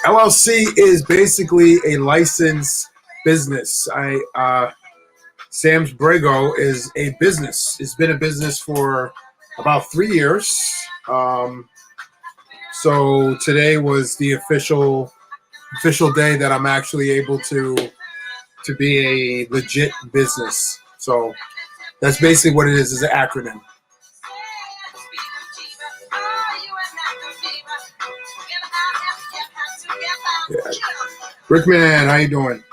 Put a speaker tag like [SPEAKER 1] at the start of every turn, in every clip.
[SPEAKER 1] LLC is basically a licensed business. Sam's Brago is a business. It's been a business for about 3 years. So today was the official day that I'm actually able to be a legit business. So that's basically what it is an acronym. Yeah. Rickman, how you doing?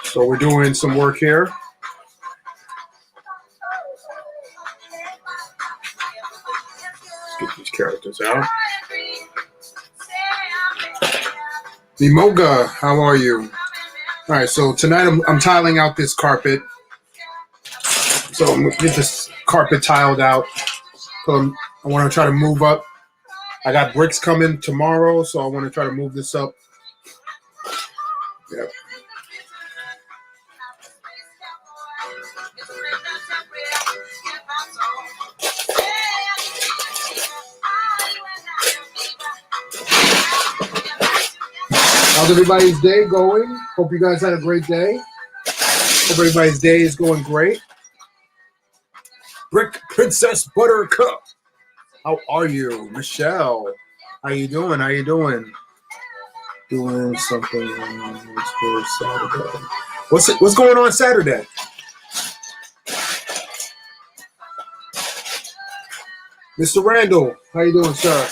[SPEAKER 1] So we're doing some work here. Let's get these characters out. Nimoga, how are you? All right, so tonight I'm tiling out this carpet. So I'm going to get this carpet tiled out. So I want to try to move up. I got bricks coming tomorrow, so I want to try to move this up. Yep. How's everybody's day going? Hope you guys had a great day. Hope everybody's day is going great. Brick Princess Buttercup. How are you? Michelle. How you doing? How you doing? Doing something for Saturday. What's going on Saturday? Mr. Randall, how you doing, sir?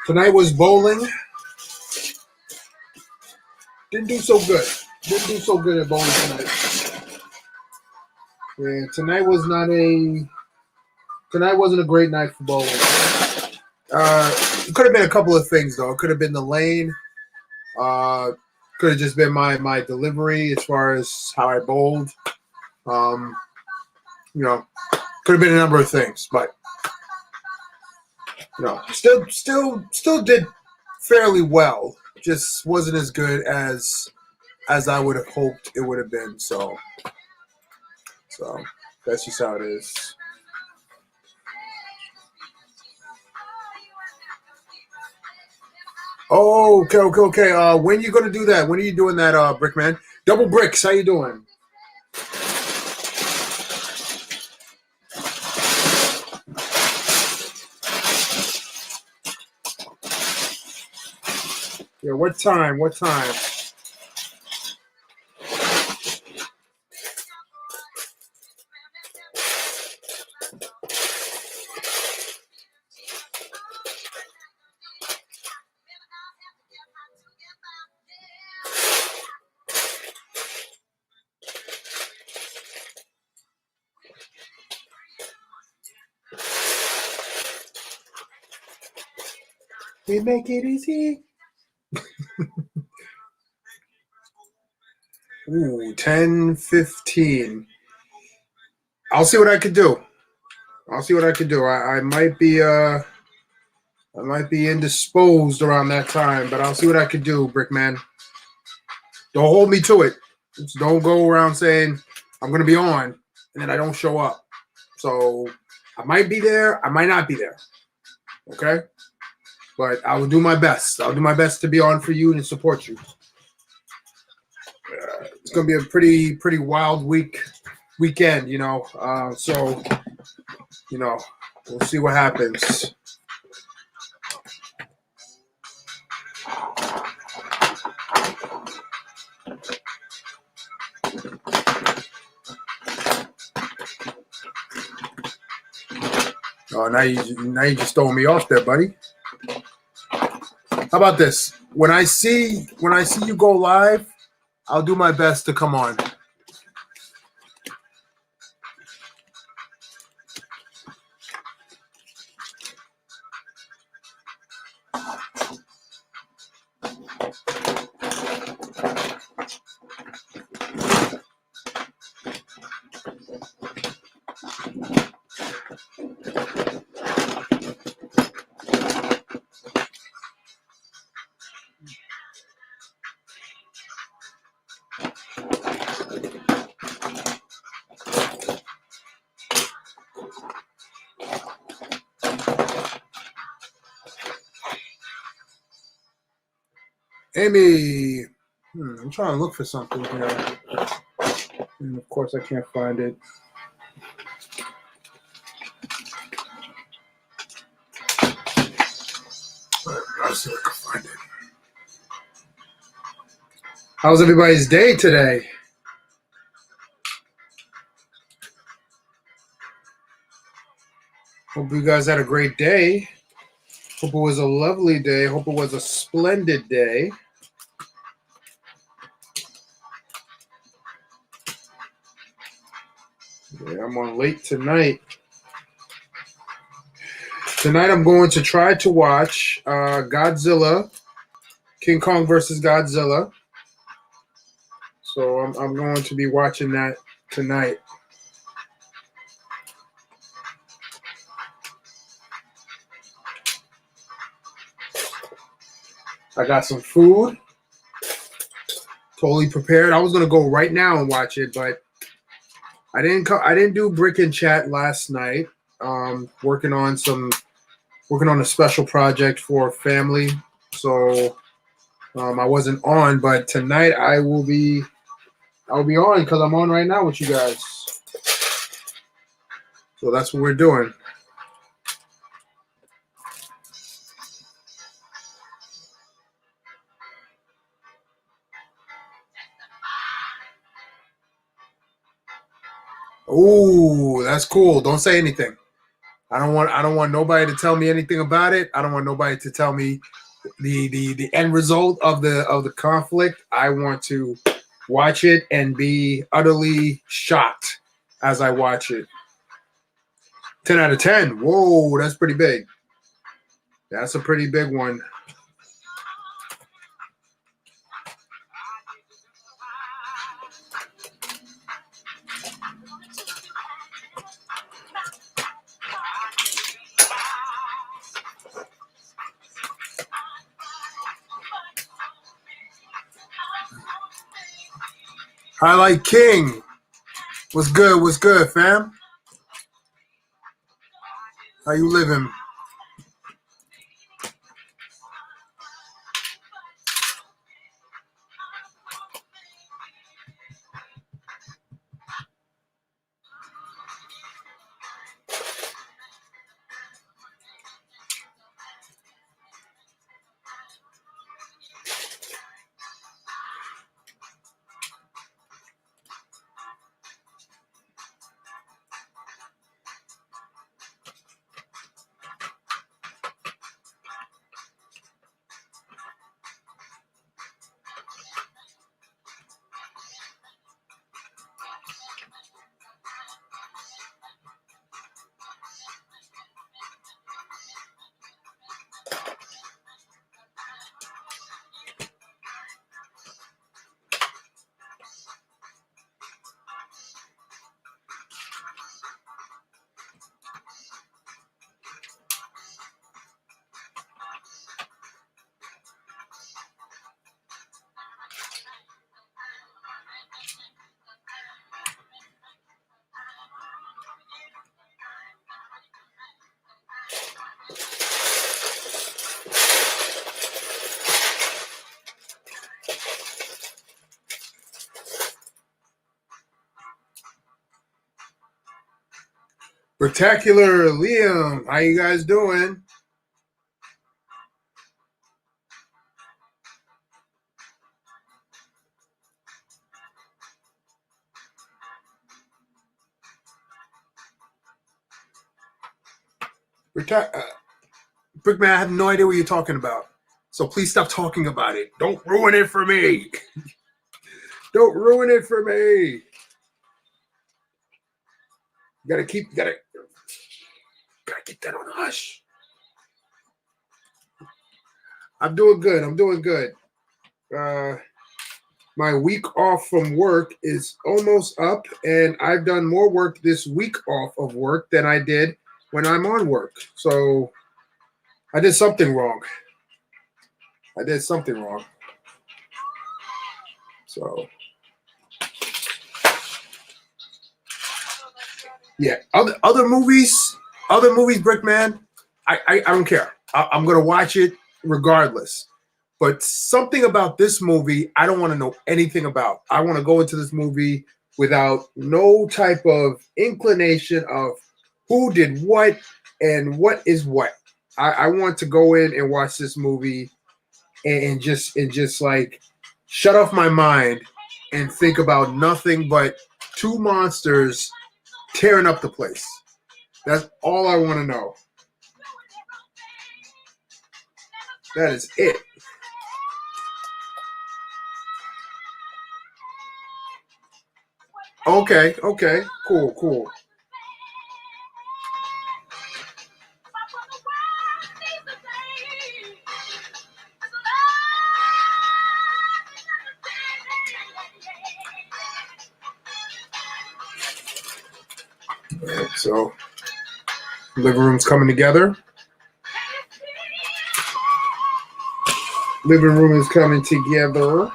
[SPEAKER 1] Tonight was bowling. Didn't do so good. Didn't do so good at bowling tonight. Yeah, tonight wasn't a great night for bowling. It could have been a couple of things though. It could have been the lane. Could have just been my delivery as far as how I bowled. Could have been a number of things, but still did fairly well. Just wasn't as good as I would have hoped it would have been. So that's just how it is. Oh, okay. When you gonna do that? When are you doing that, Brickman? Double Bricks, how you doing? Yeah, what time? We make it easy. Ooh, 10:15. I'll see what I could do. I might be indisposed around that time, but I'll see what I could do, Brickman. Don't hold me to it. Just don't go around saying I'm gonna be on and then I don't show up. So I might be there, I might not be there. Okay? But I will do my best. I'll do my best to be on for you and support you. It's gonna be a pretty wild weekend, so we'll see what happens. Oh, now you just throwing me off there, buddy. How about this? When I see you go live, I'll do my best to come on. Amy. I'm trying to look for something here. And of course, I can't find it. I'll see if I can find it. How's everybody's day today? Hope you guys had a great day. Hope it was a lovely day. Hope it was a splendid day. Yeah, I'm on late tonight. Tonight I'm going to try to watch Godzilla, King Kong versus Godzilla. So I'm going to be watching that tonight. I got some food, totally prepared. I was gonna go right now and watch it, but I didn't do brick and chat last night. Working on a special project for family, so I wasn't on. But tonight I'll be on because I'm on right now with you guys. So that's what we're doing. Ooh, that's cool. Don't say anything. I don't want nobody to tell me anything about it. I don't want nobody to tell me the end result of the conflict. I want to watch it and be utterly shocked as I watch it. 10 out of 10. Whoa, that's pretty big. That's a pretty big one. Highlight King. What's good? What's good, fam? How you living? Spectacular Liam. How you guys doing? Brickman, I have no idea what you're talking about. So please stop talking about it. Don't ruin it for me. Don't ruin it for me. Gotta get that on hush. I'm doing good. My week off from work is almost up, and I've done more work this week off of work than I did when I'm on work. So I did something wrong. So yeah, other movies, Brickman. I don't care. I'm gonna watch it regardless. But something about this movie, I don't want to know anything about. I want to go into this movie without no type of inclination of who did what and what is what. I want to go in and watch this movie and just like shut off my mind and think about nothing but two monsters tearing up the place. That's all I want to know. That is it. Okay, okay, cool, cool. All right, so living room's coming together. Living room is coming together.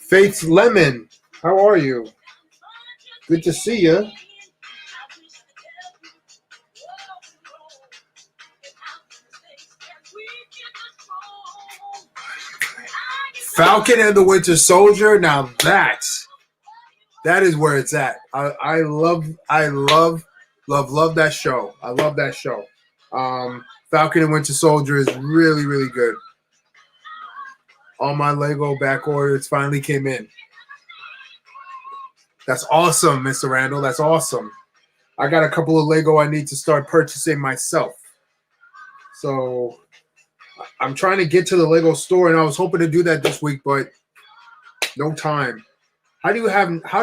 [SPEAKER 1] Faith Lemon, how are you? Good to see you. Falcon and the Winter Soldier. Now that is where it's at. I love that show. I love that show. Falcon and Winter Soldier is really, really good. All my Lego back orders finally came in. That's awesome, Mr. Randall. That's awesome. I got a couple of Lego I need to start purchasing myself. So I'm trying to get to the Lego store, and I was hoping to do that this week, but no time. How do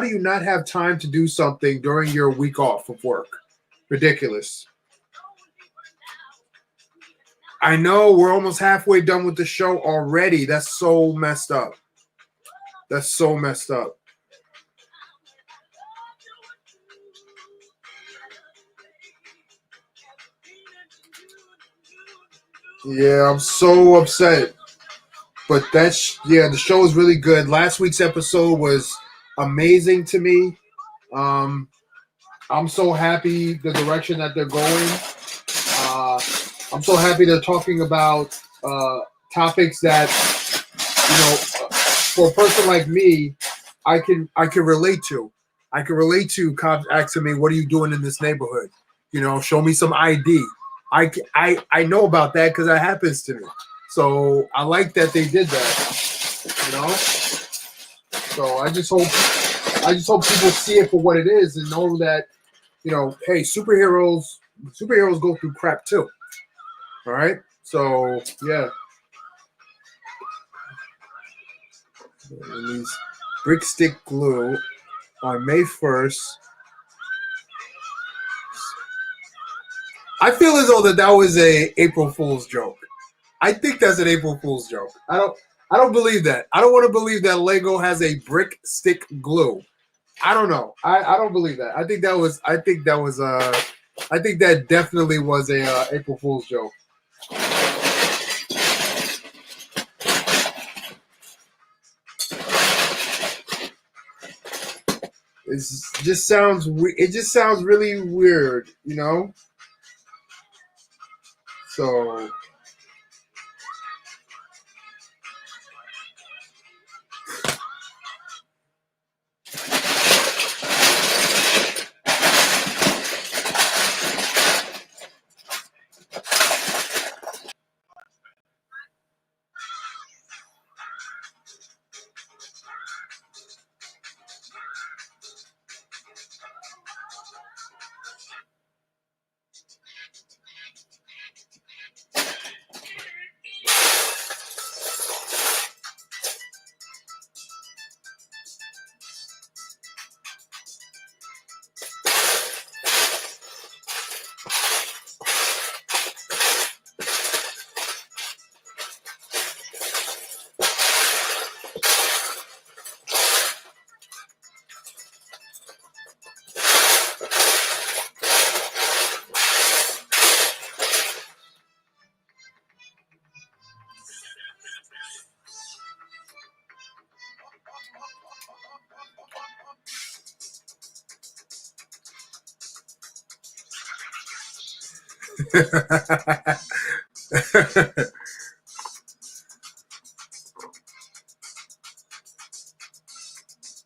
[SPEAKER 1] you not have time to do something during your week off of work? Ridiculous. I know we're almost halfway done with the show already. That's so messed up. That's so messed up. Yeah, I'm so upset. But the show is really good. Last week's episode was amazing to me. Um, I'm so happy the direction that they're going. I'm so happy they're talking about topics that for a person like me, I can relate to. I can relate to cops asking me, "What are you doing in this neighborhood?" Show me some ID. I know about that because that happens to me. So I like that they did that. So I just hope people see it for what it is and know that hey, superheroes go through crap too. All right. So yeah. And these brick stick glue on May 1st. I feel as though that was a April Fool's joke. I think that's an April Fool's joke. I don't believe that. I don't want to believe that Lego has a brick stick glue. I don't know. I don't believe that. I think that definitely was a April Fool's joke. It just sounds really weird, So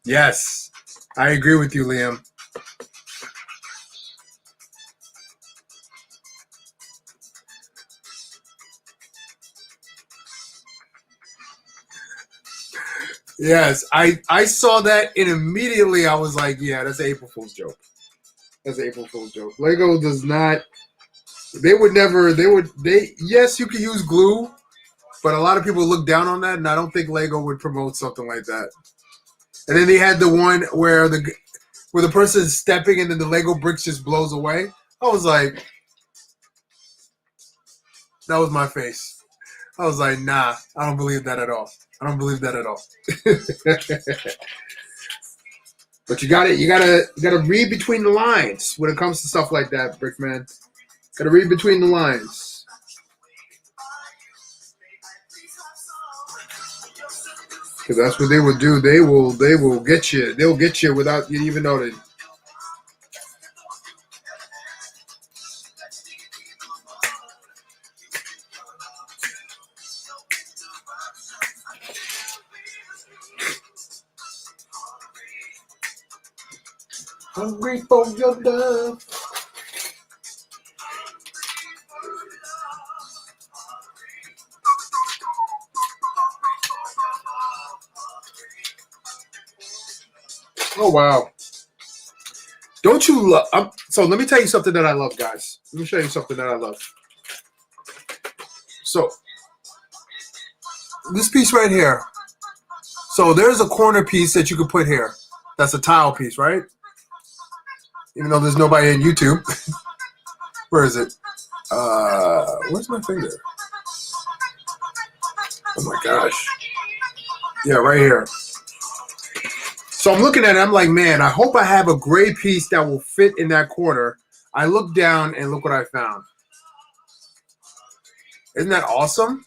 [SPEAKER 1] Yes, I agree with you, Liam. Yes, I saw that and immediately I was like, yeah, that's an April Fool's joke. That's an April Fool's joke. Lego does not. They would never. They. Yes, you could use glue, but a lot of people look down on that, and I don't think Lego would promote something like that. And then they had the one where the person is stepping and then the Lego bricks just blows away. I was like, that was my face. I was like, nah, I don't believe that at all. I don't believe that at all. But you gotta read between the lines when it comes to stuff like that, Brickman. Gotta read between the lines. Because that's what they will do. They will get you. They'll get you without you even know that. Hungry for your love. Oh wow. Don't you love? So let me tell you something that I love, guys. Let me show you something that I love. So this piece right here. So there's a corner piece that you could put here. That's a tile piece, right? Even though there's nobody in YouTube. Where is it? Where's my finger? Oh my gosh. Yeah, right here. So I'm looking at it. I'm like, man, I hope I have a gray piece that will fit in that corner. I look down and look what I found. Isn't that awesome?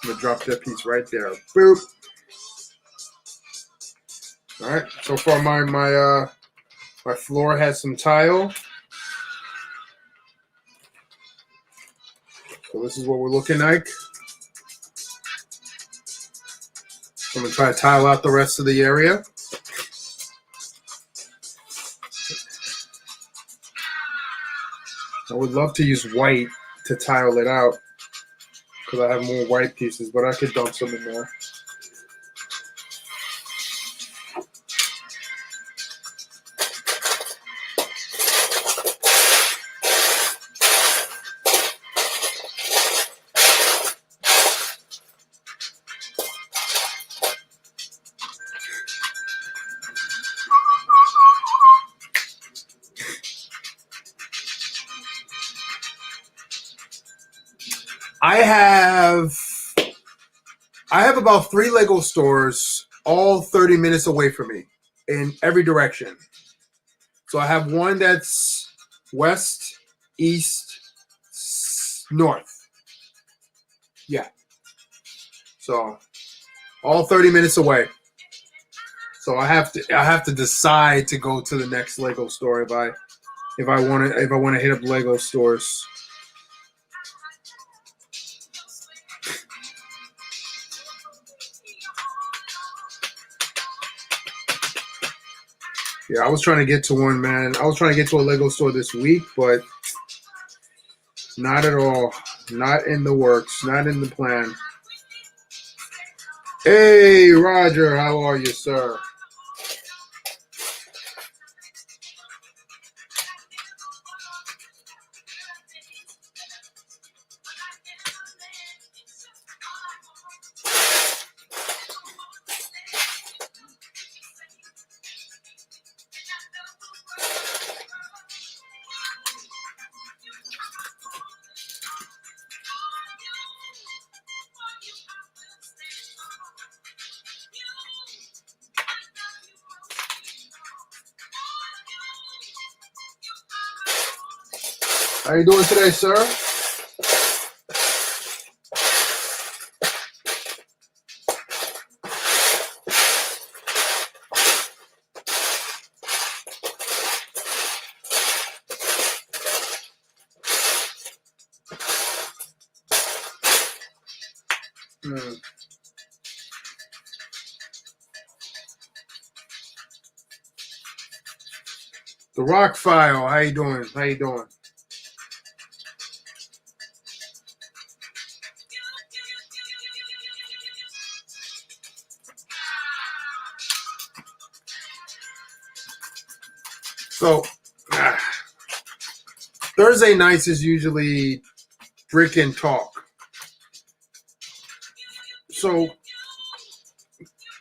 [SPEAKER 1] I'm gonna drop that piece right there. Boop. All right. So far, my floor has some tile. So this is what we're looking like. I'm gonna try to tile out the rest of the area. I would love to use white to tile it out because I have more white pieces, but I could dump some in there. I have about 3 Lego stores, all 30 minutes away from me, in every direction. So I have one that's west, east, north. Yeah. So all 30 minutes away. So I have to decide to go to the next Lego store if I want to hit up Lego stores. Yeah, I was trying to get to one, man. I was trying to get to a Lego store this week, but not at all. Not in the works. Not in the plan. Hey, Roger, how are you, sir? How you doing today, sir? Hmm. The Rock File. How you doing? How you doing? So Thursday nights is usually Brick and Talk. So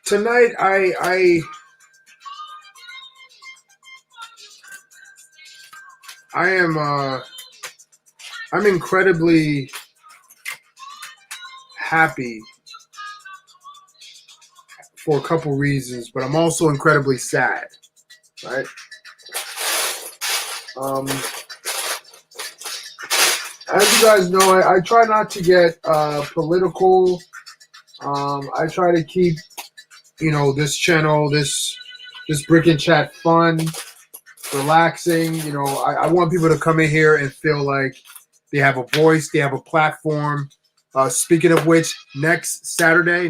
[SPEAKER 1] tonight I am I'm incredibly happy for a couple reasons, but I'm also incredibly sad, right? Um, as you guys know, I try not to get political. I try to keep, this channel, this Brick and Chat fun, relaxing. I want people to come in here and feel like they have a voice, they have a platform. Speaking of which, next Saturday,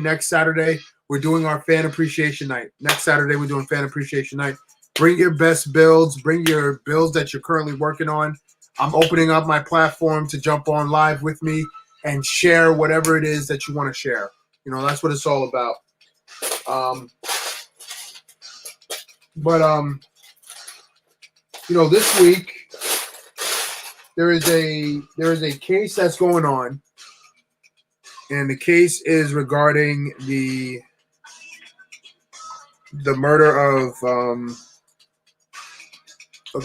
[SPEAKER 1] we're doing our fan appreciation night. Next Saturday, we're doing fan appreciation night. Bring your best builds. Bring your builds that you're currently working on. I'm opening up my platform to jump on live with me and share whatever it is that you want to share. That's what it's all about. This week there is a case that's going on, and the case is regarding the murder of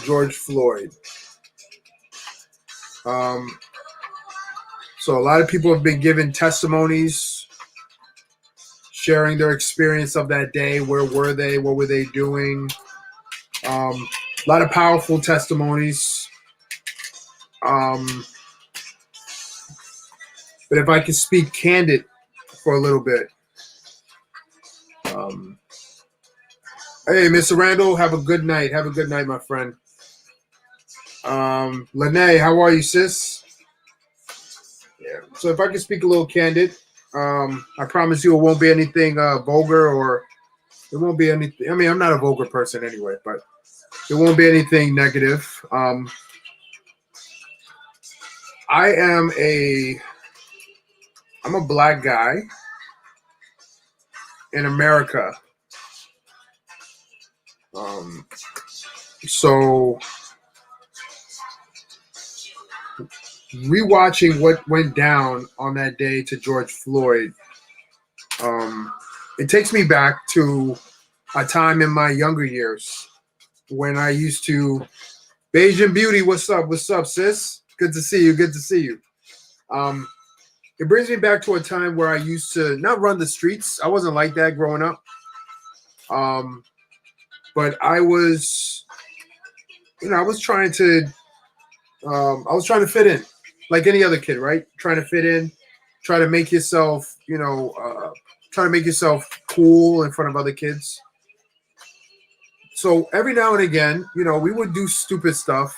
[SPEAKER 1] George Floyd. So a lot of people have been giving testimonies, sharing their experience of that day. Where were they? What were they doing? A lot of powerful testimonies. But if I could speak candid for a little bit. Hey, Mr. Randall, have a good night. Have a good night, my friend. Lene, how are you, sis? Yeah. So if I could speak a little candid, I promise you it won't be anything vulgar, or it won't be anything. I mean, I'm not a vulgar person anyway, but it won't be anything negative. I'm a black guy in America. So rewatching what went down on that day to George Floyd, it takes me back to a time in my younger years when I used to Bayesian Beauty. What's up? What's up, sis? Good to see you. Good to see you. It brings me back to a time where I used to not run the streets. I wasn't like that growing up. But I was trying to fit in like any other kid, right? Trying to fit in, try to make yourself, try to make yourself cool in front of other kids. So every now and again, we would do stupid stuff,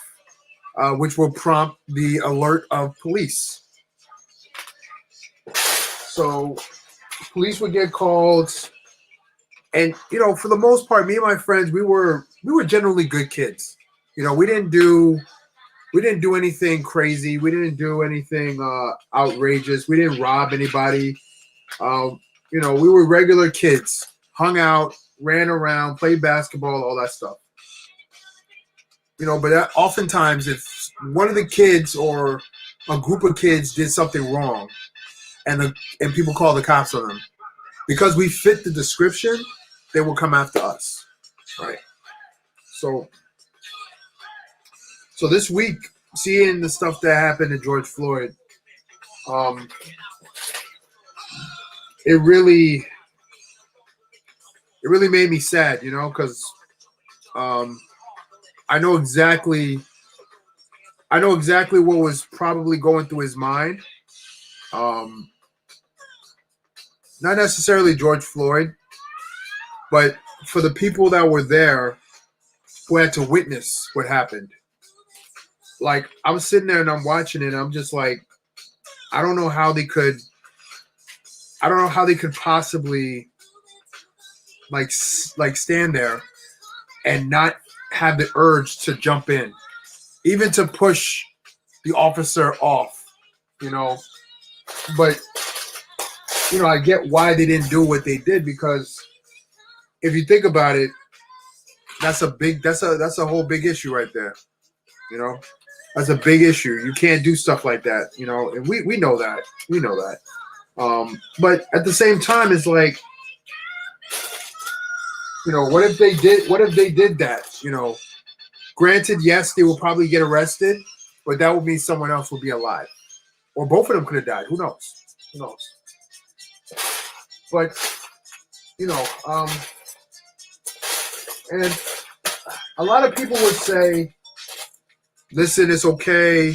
[SPEAKER 1] which will prompt the alert of police. So police would get called, and for the most part, me and my friends, we were generally good kids. We didn't do anything crazy. We didn't do anything outrageous. We didn't rob anybody. We were regular kids, hung out, ran around, played basketball, all that stuff. But oftentimes, if one of the kids or a group of kids did something wrong, and people call the cops on them, because we fit the description, they will come after us, right? So this week, seeing the stuff that happened to George Floyd, it really made me sad, because I know exactly what was probably going through his mind. Not necessarily George Floyd, but for the people that were there who had to witness what happened. Like, I was sitting there and I'm watching it, and I'm just like, I don't know how they could I don't know how they could possibly like stand there and not have the urge to jump in, even to push the officer off, you know. But I get why they didn't do what they did, because if you think about it, that's a whole big issue right there. You know, that's a big issue. You can't do stuff like that. And we know that. We know that. But at the same time, it's like, what if they did? What if they did that? Granted, yes, they will probably get arrested, but that would mean someone else would be alive, or both of them could have died. Who knows? Who knows? But and a lot of people would say, "Listen, it's okay.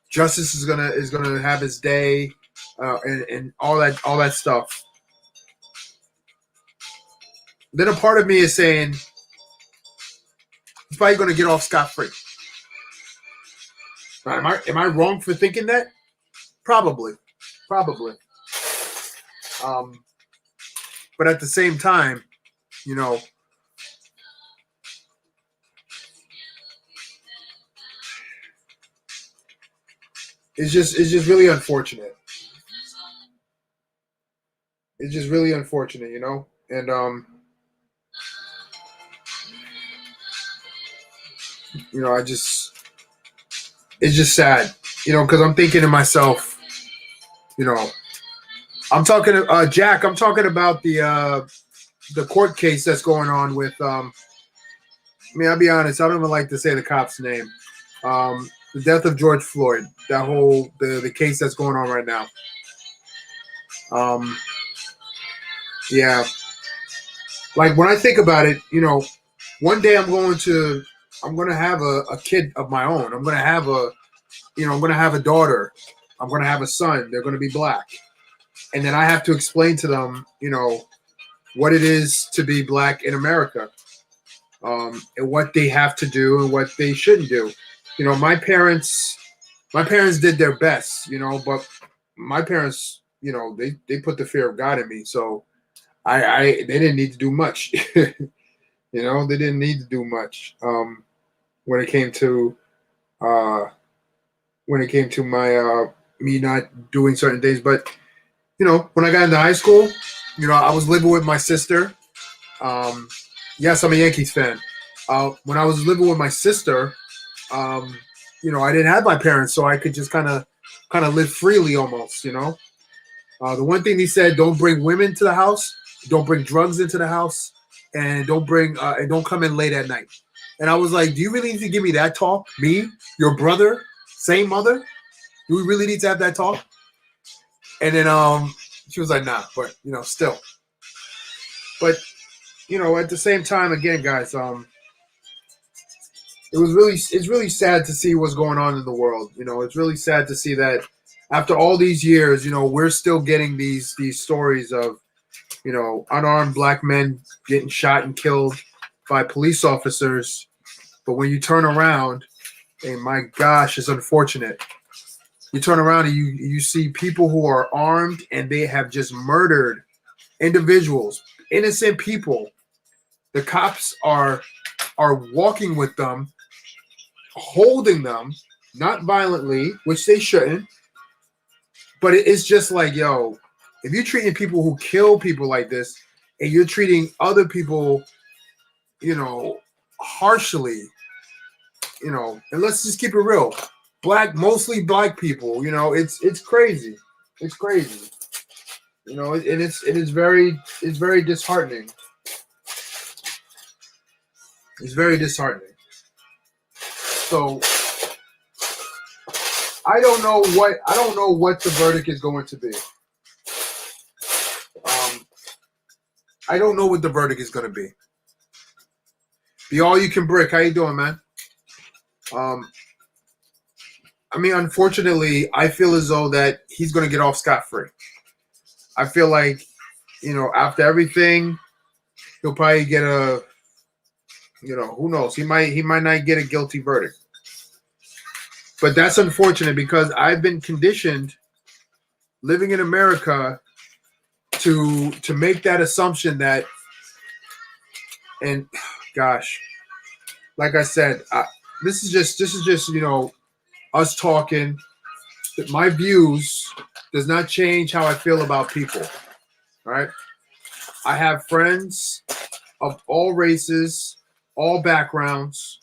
[SPEAKER 1] Justice is gonna have its day, and all that stuff." Then a part of me is saying, he's probably gonna get off scot-free. Am I wrong for thinking that? Probably. But at the same time, it's just really unfortunate. It's just really unfortunate, and it's just sad, because I'm thinking to myself, I'm talking to Jack. I'm talking about the court case that's going on with. I'll be honest. I don't even like to say the cop's name. The death of George Floyd. That whole the case that's going on right now. Yeah. Like, when I think about it, one day I'm going to have a kid of my own. I'm going to have a daughter. I'm going to have a son. They're going to be black. And then I have to explain to them, what it is to be black in America, and what they have to do and what they shouldn't do. My parents did their best, but my parents, they put the fear of God in me. So they didn't need to do much. They didn't need to do much when it came to my me not doing certain things. But when I got into high school, I was living with my sister. Yes, I'm a Yankees fan. When I was living with my sister, I didn't have my parents, so I could just kind of live freely almost. The one thing he said: don't bring women to the house, don't bring drugs into the house, and don't come in late at night. And I was like, do you really need to give me that talk? Me, your brother, same mother? Do we really need to have that talk? And then she was like, nah, but still. But at the same time, again, guys, it's really sad to see what's going on in the world. It's really sad to see that after all these years, we're still getting these stories of, unarmed black men getting shot and killed by police officers. But when you turn around, and my gosh, it's unfortunate. You turn around and you see people who are armed and they have just murdered individuals, innocent people. The cops are walking with them, holding them, not violently, which they shouldn't. But it's just like, yo, if you're treating people who kill people like this, and you're treating other people, harshly, and let's just keep it real. Mostly black people, it's crazy. It's crazy. And it's very disheartening. It's very disheartening. So I don't know what the verdict is going to be. I don't know what the verdict is going to be. Be all you can brick. How you doing, man? Unfortunately, I feel as though that he's going to get off scot-free. I feel like, after everything, he'll probably get a, who knows? He might not get a guilty verdict. But that's unfortunate, because I've been conditioned living in America to make that assumption that, and gosh, like I said, this is just us talking. My views does not change how I feel about people. All right, I have friends of all races, all backgrounds,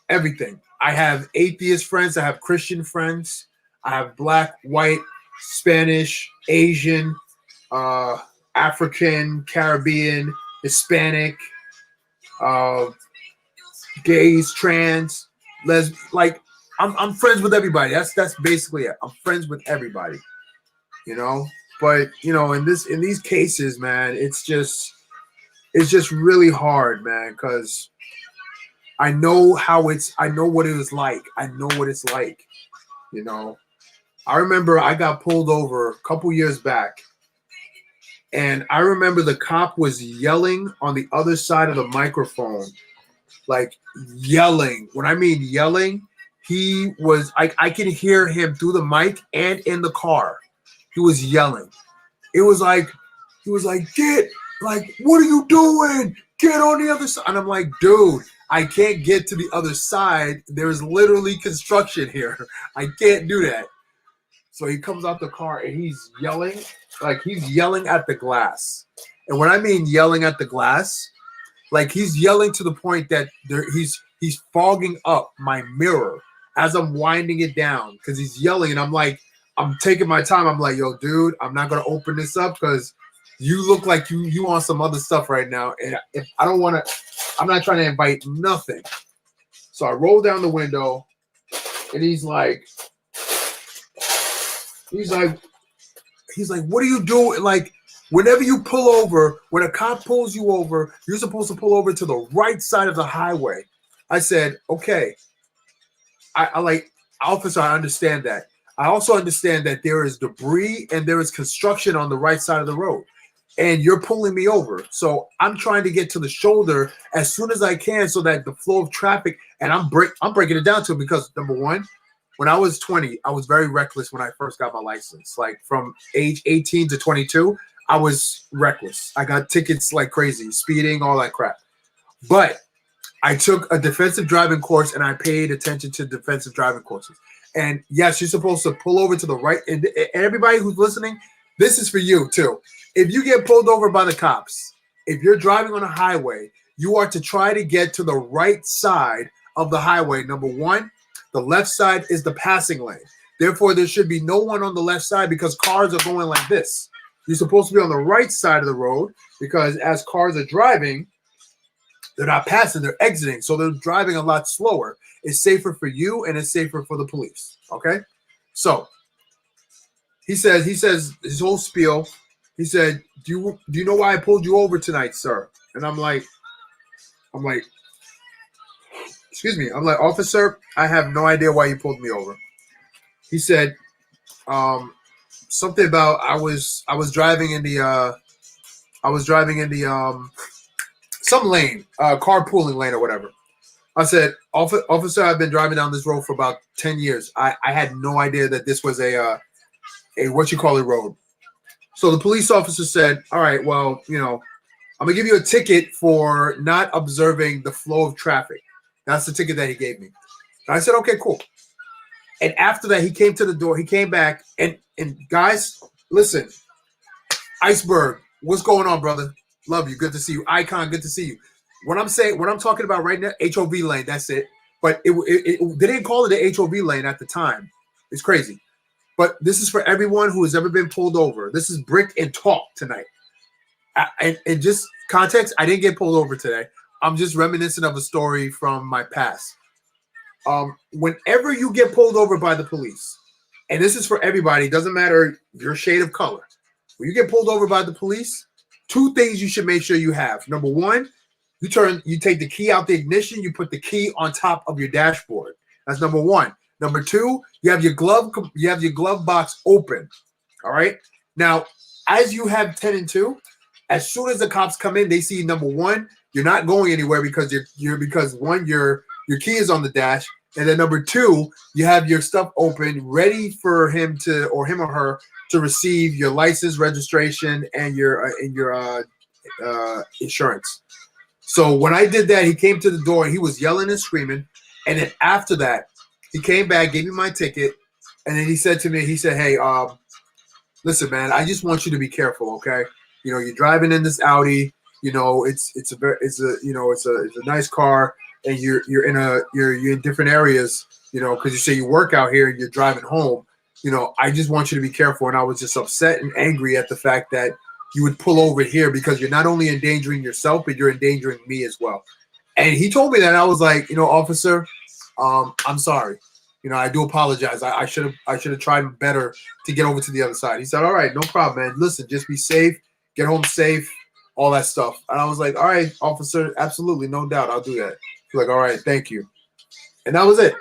[SPEAKER 1] everything. I have atheist friends. I have Christian friends. I have black, white, Spanish, Asian, African, Caribbean, Hispanic, gays, trans, like I'm friends with everybody. That's basically it. I'm friends with everybody. But in these cases, man, it's just really hard, man, because I know what it was like. I know what it's like. I remember I got pulled over a couple years back, and I remember the cop was yelling on the other side of the microphone, like yelling. When I mean yelling, he was I can hear him through the mic and in the car. He was yelling. It was like he was like, "Get, like, what are you doing? Get on the other side." And I'm like, "Dude, I can't get to the other side. There's literally construction here. I can't do that." So he comes out the car and he's yelling, like he's yelling at the glass. And when I mean yelling at the glass, like he's yelling to the point that he's fogging up my mirror as I'm winding it down because he's yelling. And I'm taking my time. I'm like, "Yo, dude, I'm not gonna open this up because you look like you want some other stuff right now. And if I don't want to, I'm not trying to invite nothing." So I roll down the window, and he's like, "What are you doing? Like, whenever you pull over, when a cop pulls you over, you're supposed to pull over to the right side of the highway." I said, "Okay." I like, "Officer, I understand that. I also understand that there is debris and there is construction on the right side of the road, and you're pulling me over. So I'm trying to get to the shoulder as soon as I can so that the flow of traffic," and I'm breaking it down to him because, number one, when I was 20, I was very reckless when I first got my license. Like from age 18 to 22, I was reckless. I got tickets like crazy, speeding, all that crap. But I took a defensive driving course and I paid attention to defensive driving courses. And yes, you're supposed to pull over to the right. And everybody who's listening, this is for you too. If you get pulled over by the cops, if you're driving on a highway, you are to try to get to the right side of the highway. Number one, the left side is the passing lane. Therefore, there should be no one on the left side because cars are going like this. You're supposed to be on the right side of the road because as cars are driving, they're not passing, they're exiting. So they're driving a lot slower. It's safer for you and it's safer for the police. Okay? So he says his whole spiel. He said, do you know why I pulled you over tonight, sir? And I'm like, excuse me. I'm like, "Officer, I have no idea why you pulled me over." He said, something about I was driving in the some lane, carpooling lane or whatever. I said, "Officer, I've been driving down this road for about 10 years. I had no idea that this was a road." So the police officer said, "All right, well, I'm gonna give you a ticket for not observing the flow of traffic." That's the ticket that he gave me. And I said, "Okay, cool." And after that, he came to the door. He came back, and guys, listen, Iceberg, what's going on, brother? Love you. Good to see you. Icon, good to see you. What I'm talking about right now, HOV lane, that's it. But they didn't call it the HOV lane at the time. It's crazy. But this is for everyone who has ever been pulled over. This is Brick and Talk tonight. And just context, I didn't get pulled over today. I'm just reminiscent of a story from my past. Whenever you get pulled over by the police, and this is for everybody, doesn't matter your shade of color. When you get pulled over by the police, two things you should make sure you have. Number one, you take the key out the ignition, you put the key on top of your dashboard. That's number one. Number two, you have your glove box open. All right. Now, as you have 10 and 2, as soon as the cops come in, they see number one, you're not going anywhere because your key is on the dash, And then number two, you have your stuff open, ready for him to, or him or her, to receive your license, registration, and your insurance. So when I did that, he came to the door and he was yelling and screaming. And then after that, he came back, gave me my ticket, and then he said to me, he said, "Hey, listen, man, I just want you to be careful, okay? You know, you're driving in this Audi. You know, it's a nice car, and you're in different areas. You know, because you say you work out here and you're driving home. You know, I just want you to be careful." And I was just upset and angry at the fact that you would pull over here because you're not only endangering yourself, but you're endangering me as well. And he told me that, and I was like, officer, I'm sorry. I do apologize. I should have tried better to get over to the other side. He said, "All right, no problem, man. Listen, just be safe, get home safe, all that stuff." And I was like, "All right, officer, absolutely, no doubt, I'll do that." He's like, "All right, thank you," and that was it.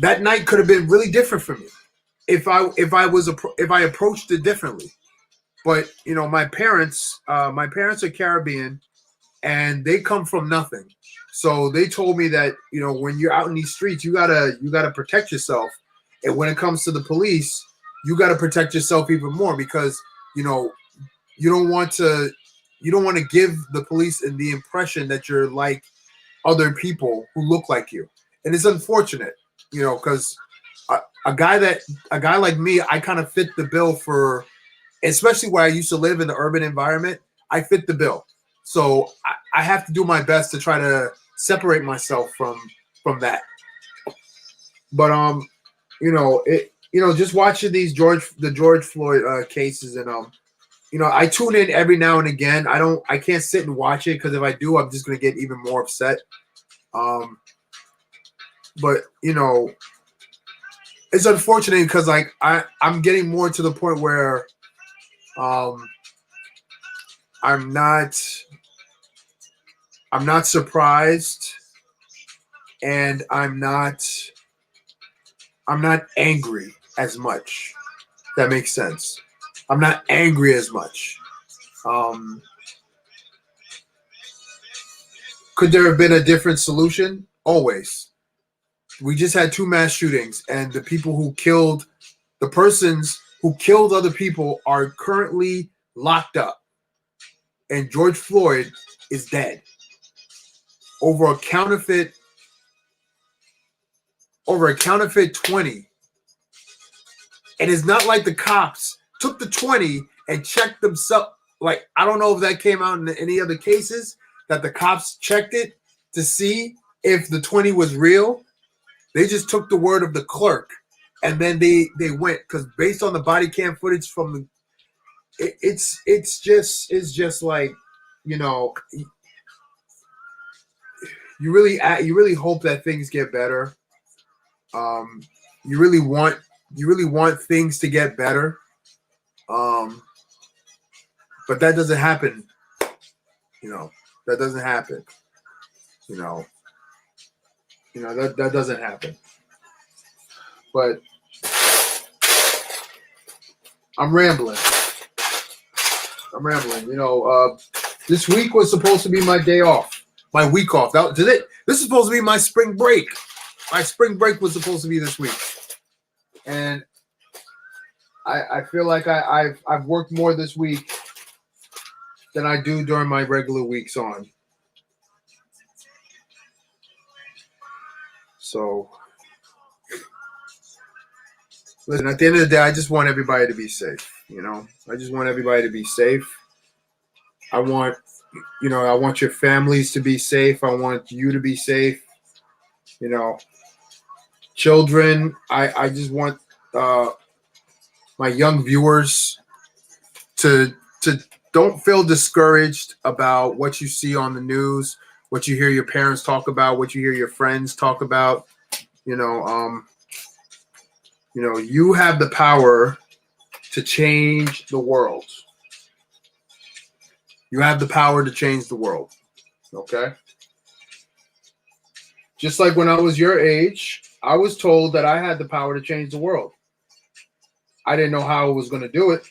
[SPEAKER 1] That night could have been really different for me if I approached it differently. But my parents are Caribbean, and they come from nothing. So they told me that when you're out in these streets, you gotta protect yourself, and when it comes to the police, you gotta protect yourself even more because you know you don't want to give the police the impression that you're like other people who look like you, and it's unfortunate, because a, a guy like me, I kind of fit the bill for, especially where I used to live in the urban environment. I fit the bill. So I have to do my best to try to separate myself from that. But just watching the George Floyd cases, and I tune in every now and again. I can't sit and watch it because if I do, I'm just gonna get even more upset. But it's unfortunate because like I'm getting more to the point where I'm not surprised, and I'm not angry as much. If that makes sense. I'm not angry as much. Could there have been a different solution? Always. We just had two mass shootings, and the persons who killed other people are currently locked up, and George Floyd is dead over a counterfeit 20. And it's not like the cops took the 20 and checked themselves. Like, I don't know if that came out in any other cases that the cops checked it to see if the 20 was real. They just took the word of the clerk, and then they went, because based on the body cam footage from it's just like, you really hope that things get better. You really want things to get better. But that doesn't happen. That doesn't happen. That doesn't happen. But I'm rambling. This week was supposed to be my day off, my week off. This is supposed to be my spring break. My spring break was supposed to be this week, and I feel like I've worked more this week than I do during my regular weeks on. So, listen, at the end of the day, I just want everybody to be safe. I just want everybody to be safe. I want your families to be safe. I want you to be safe. Children, I just want my young viewers to don't feel discouraged about what you see on the news, what you hear your parents talk about, what you hear your friends talk about. You have the power to change the world. You have the power to change the world. Okay? Just like when I was your age, I was told that I had the power to change the world. I didn't know how I was going to do it.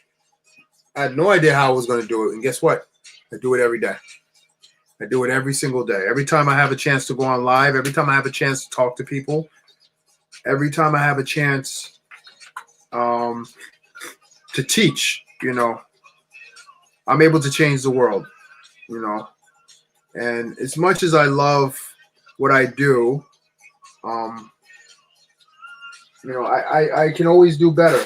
[SPEAKER 1] I had no idea how I was going to do it. And guess what? I do it every day. I do it every single day. Every time I have a chance to go on live, every time I have a chance to talk to people, every time I have a chance to teach, I'm able to change the world, And as much as I love what I do, I can always do better.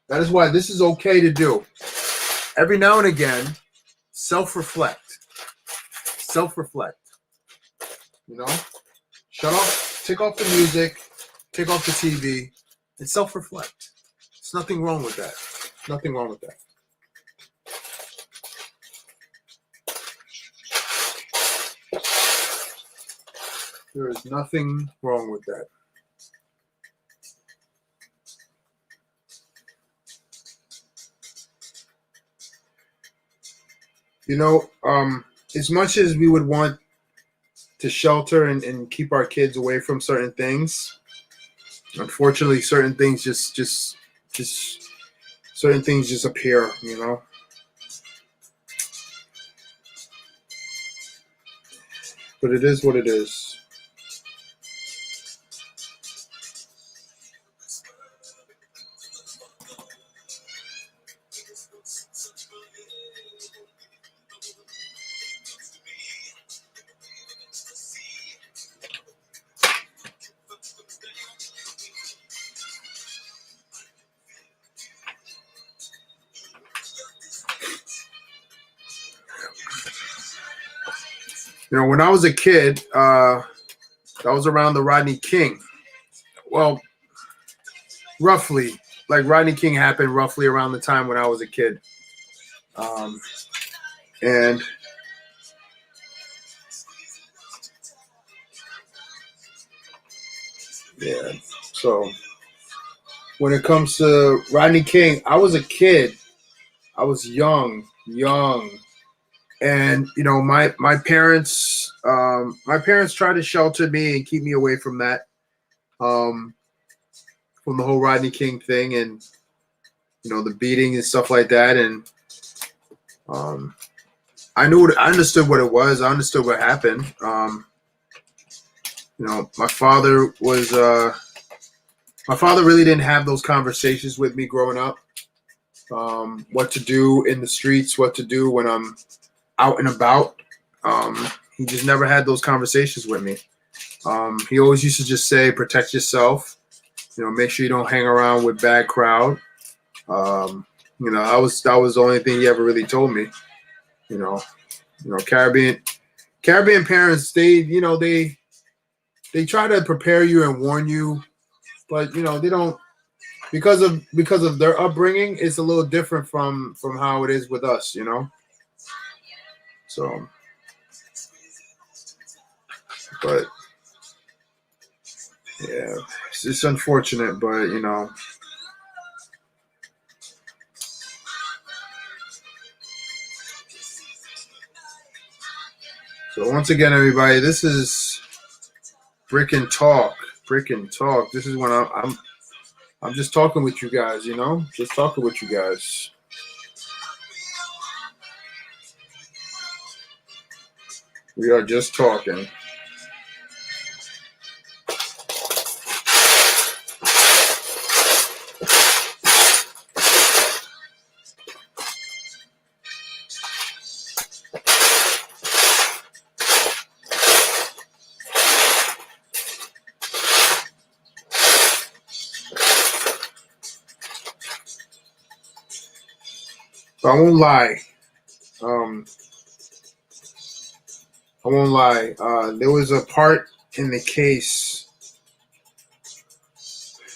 [SPEAKER 1] That is why this is okay to do. Every now and again, self-reflect. Self-reflect. Shut off, take off the music, take off the TV, and self-reflect. There's nothing wrong with that. Nothing wrong with that. There is nothing wrong with that. As much as we would want to shelter and keep our kids away from certain things, unfortunately, certain things just certain things just appear, But it is what it is. When I was a kid, that was around the Rodney King. Well, roughly, like Rodney King happened roughly around the time when I was a kid. And yeah, so when it comes to Rodney King, I was a kid. I was young. And my parents tried to shelter me and keep me away from that, from the whole Rodney King thing, and the beating and stuff like that. And I understood what it was. I understood what happened. My father really didn't have those conversations with me growing up. What to do in the streets, what to do when I'm out and about. He just never had those conversations with me. He always used to just say, protect yourself, make sure you don't hang around with bad crowd. That was the only thing he ever really told me. Caribbean parents, they try to prepare you and warn you, but they don't, because of their upbringing. It's a little different from how it is with us, So, but yeah, it's unfortunate, but So once again, everybody, this is Brick and Talk. This is when I'm just talking with you guys, just talking with you guys. We are just talking. So I won't lie. There was a part in the case.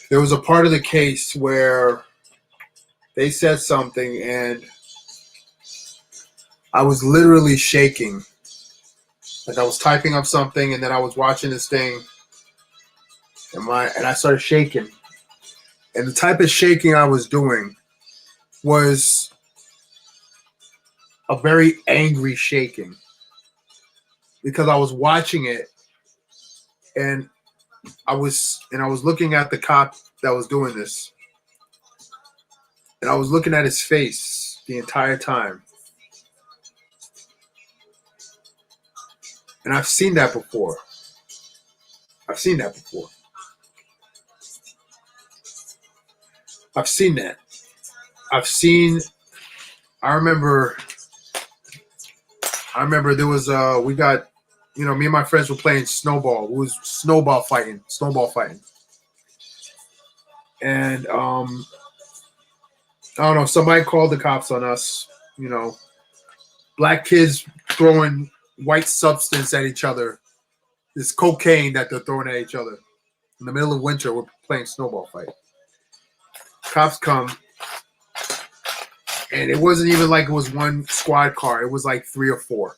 [SPEAKER 1] There was a part of the case where they said something, and I was literally shaking. Like I was typing up something, and then I was watching this thing, and I started shaking. And the type of shaking I was doing was a very angry shaking, because I was watching it, and I was looking at the cop that was doing this, and I was looking at his face the entire time. And I've seen that before. I've seen that before. I've seen that. I've seen. I remember there was we got, me and my friends were playing snowball. It was snowball fighting. And I don't know, somebody called the cops on us, black kids throwing white substance at each other. This cocaine that they're throwing at each other. In the middle of winter, we're playing snowball fight. Cops come, and it wasn't even like it was one squad car. It was like 3 or 4.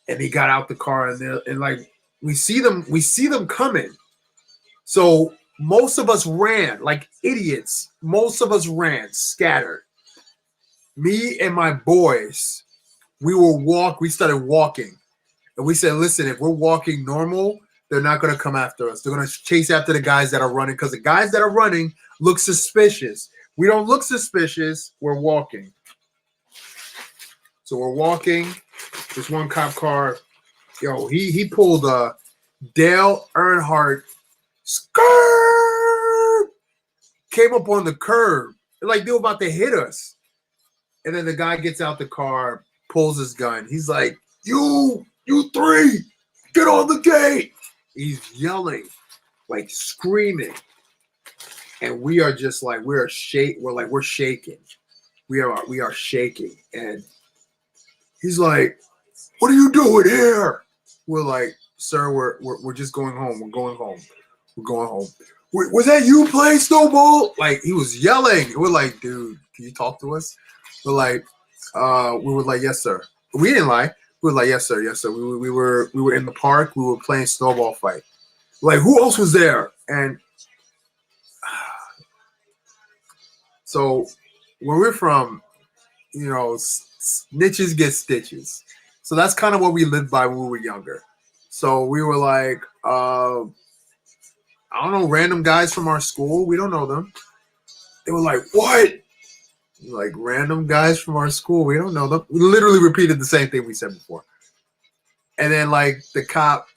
[SPEAKER 1] And he got out the car, and like we see them coming. So most of us ran like idiots. Most of us ran, scattered. Me and my boys, we started walking. And we said, listen, if we're walking normal, they're not going to come after us. They're going to chase after the guys that are running, because the guys that are running look suspicious. We don't look suspicious. We're walking. So we're walking. There's one cop car. Yo, he pulled a Dale Earnhardt skirt. Came up on the curb. Like they were about to hit us. And then the guy gets out the car, pulls his gun. He's like, you 3, get on the gate. He's yelling, like screaming. And we are just like, we're shaking. We are shaking. And he's like, what are you doing here? We're like, sir, we're just going home. We're going home. Was that you playing snowball? Like, he was yelling. We're like, dude, can you talk to us? We're like, we were like, yes, sir. We didn't lie. We were like, yes, sir. We were in the park. We were playing snowball fight. Like, who else was there? And so where we're from, snitches get stitches. So that's kind of what we lived by when we were younger. So we were like, I don't know, random guys from our school. We don't know them. They were like, what? Like, random guys from our school. We don't know them. We literally repeated the same thing we said before. And then, like, the cop,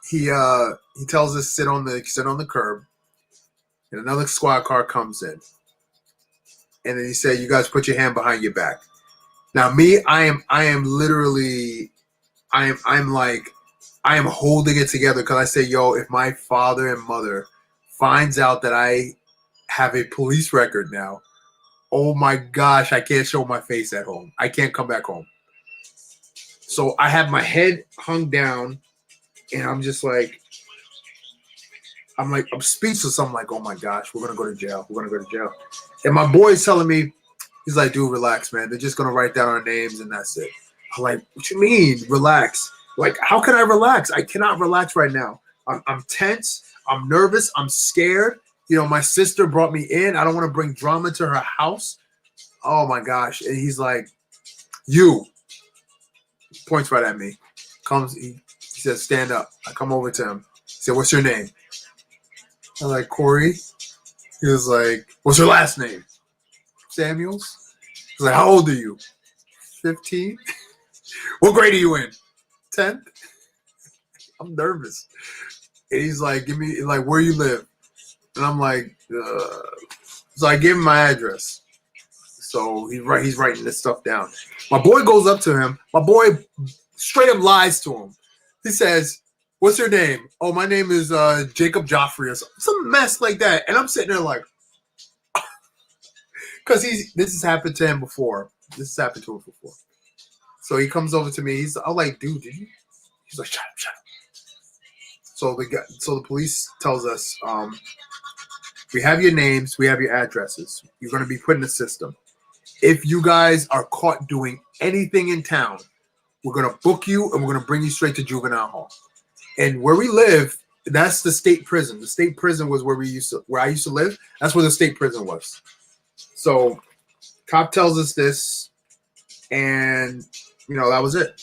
[SPEAKER 1] he tells us sit on the curb. And another squad car comes in. And then he said, you guys put your hand behind your back. Now, me, I am literally, I'm like, I am holding it together, because I say, yo, if my father and mother finds out that I have a police record now, oh my gosh, I can't show my face at home. I can't come back home. So I have my head hung down, and I'm just like, I'm speechless. I'm like, oh my gosh, we're going to go to jail. And my boy's telling me, he's like, dude, relax, man. They're just going to write down our names, and that's it. I'm like, what you mean, relax? Like, how can I relax? I cannot relax right now. I'm tense. I'm nervous. I'm scared. My sister brought me in. I don't want to bring drama to her house. Oh, my gosh. And he's like, you. He points right at me. He says, stand up. I come over to him. He said, what's your name? I'm like, Corey. He was like, what's your last name? Samuels. He's like, how old are you? 15. What grade are you in? 10th. I'm nervous. And he's like, give me, like, where you live? And I'm like, so I gave him my address. So he's writing this stuff down. My boy goes up to him. My boy straight up lies to him. He says, what's your name? Oh, my name is Jacob Joffrey or some mess like that. And I'm sitting there like, because this has happened to him before. So he comes over to me. I'm like, dude, did you? He's like, shut up. So the police tells us, we have your names, we have your addresses. You're going to be put in the system. If you guys are caught doing anything in town, we're going to book you and we're going to bring you straight to juvenile hall. And where we live, that's the state prison. The state prison was where I used to live. That's where the state prison was. So cop tells us this, and that was it.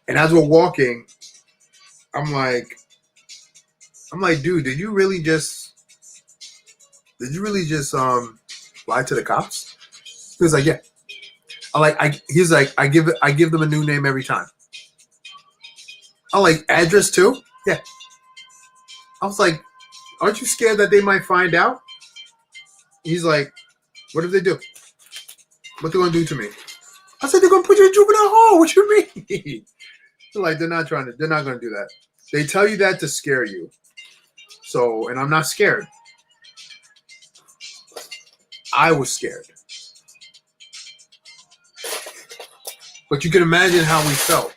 [SPEAKER 1] And as we're walking, I'm like, dude, did you really just lie to the cops? He was like, yeah. He's like, I give them a new name every time. I'm like, address too? Yeah. I was like, aren't you scared that they might find out? He's like, what if they do? What they gonna do to me? I said, they're gonna put you in juvenile hall. What you mean? Like, they're not gonna do that. They tell you that to scare you. So, and I'm not scared. I was scared. But you can imagine how we felt.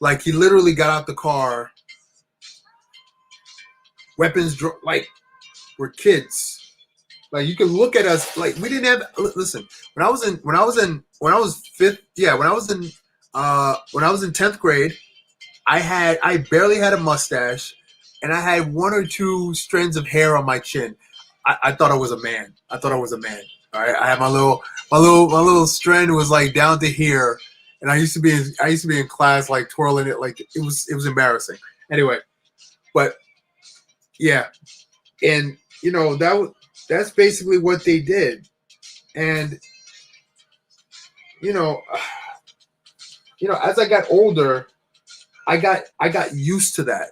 [SPEAKER 1] Like, he literally got out the car, weapons, like, we're kids. Like, you can look at us like we didn't have. Listen, when I was in 10th grade, I barely had a mustache, and I had 1 or 2 strands of hair on my chin. I thought I was a man. All right, I had my little strand was like down to here, and I used to be in class like twirling it, like it was embarrassing. Anyway, but yeah, and that's basically what they did, and as I got older, I got used to that.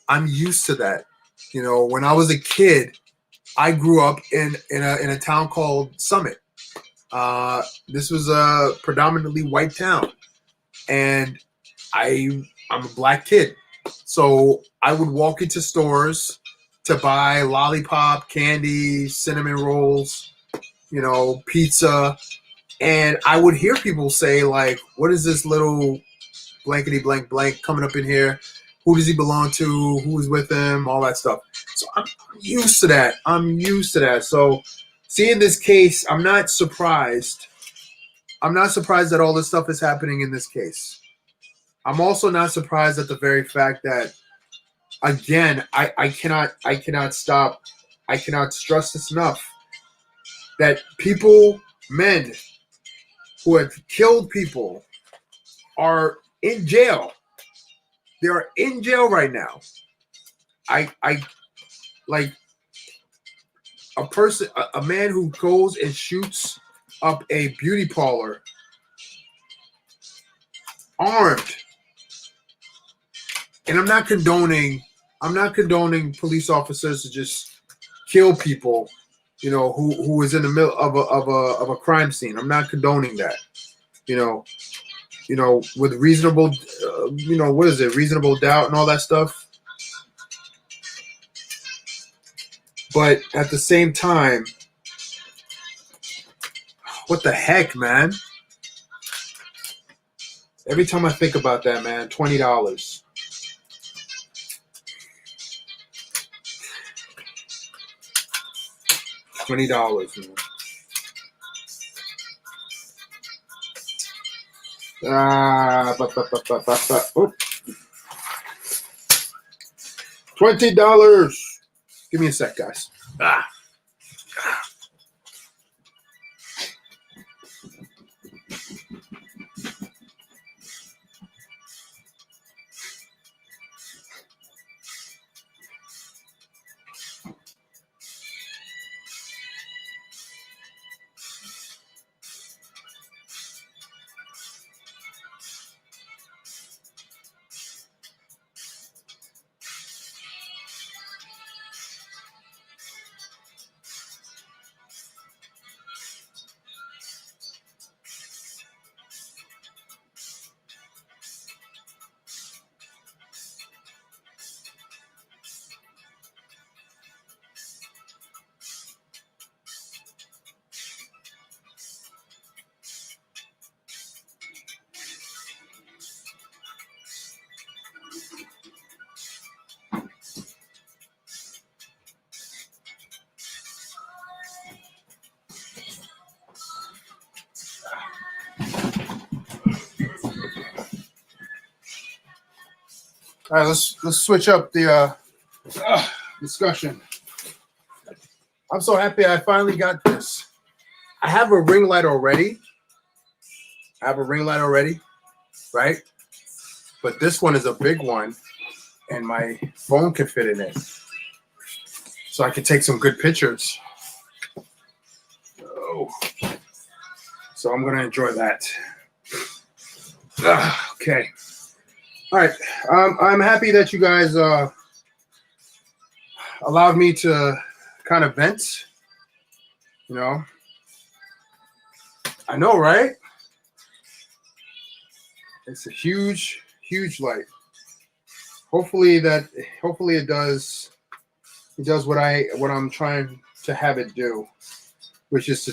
[SPEAKER 1] I'm used to that. When I was a kid, I grew up in a town called Summit. This was a predominantly white town, and I'm a black kid, so I would walk into stores to buy lollipop, candy, cinnamon rolls, pizza, and I would hear people say like, "What is this little blankety blank blank coming up in here? Who does he belong to? Who is with him? All that stuff." So I'm used to that. So seeing this case, I'm not surprised. I'm not surprised that all this stuff is happening in this case. I'm also not surprised at the very fact that, again, I cannot stress this enough, that men who have killed people are in jail. They are in jail right now. I like a man who goes and shoots up a beauty parlor armed. And I'm not condoning police officers to just kill people, who is in the middle of a crime scene. I'm not condoning that. With reasonable, what is it? Reasonable doubt and all that stuff. But at the same time, what the heck, man? Every time I think about that, man, $20. $20, man. Oh. $20. Give me a sec, guys. All right, let's switch up the discussion. I'm so happy I finally got this. I have a ring light already. Right? But this one is a big one, and my phone can fit in it. So I can take some good pictures. Oh. So I'm going to enjoy that. Okay. All right. I'm happy that you guys allowed me to kind of vent. You know, I know, right? It's a huge, huge light. Hopefully hopefully it does what I'm trying to have it do, which is to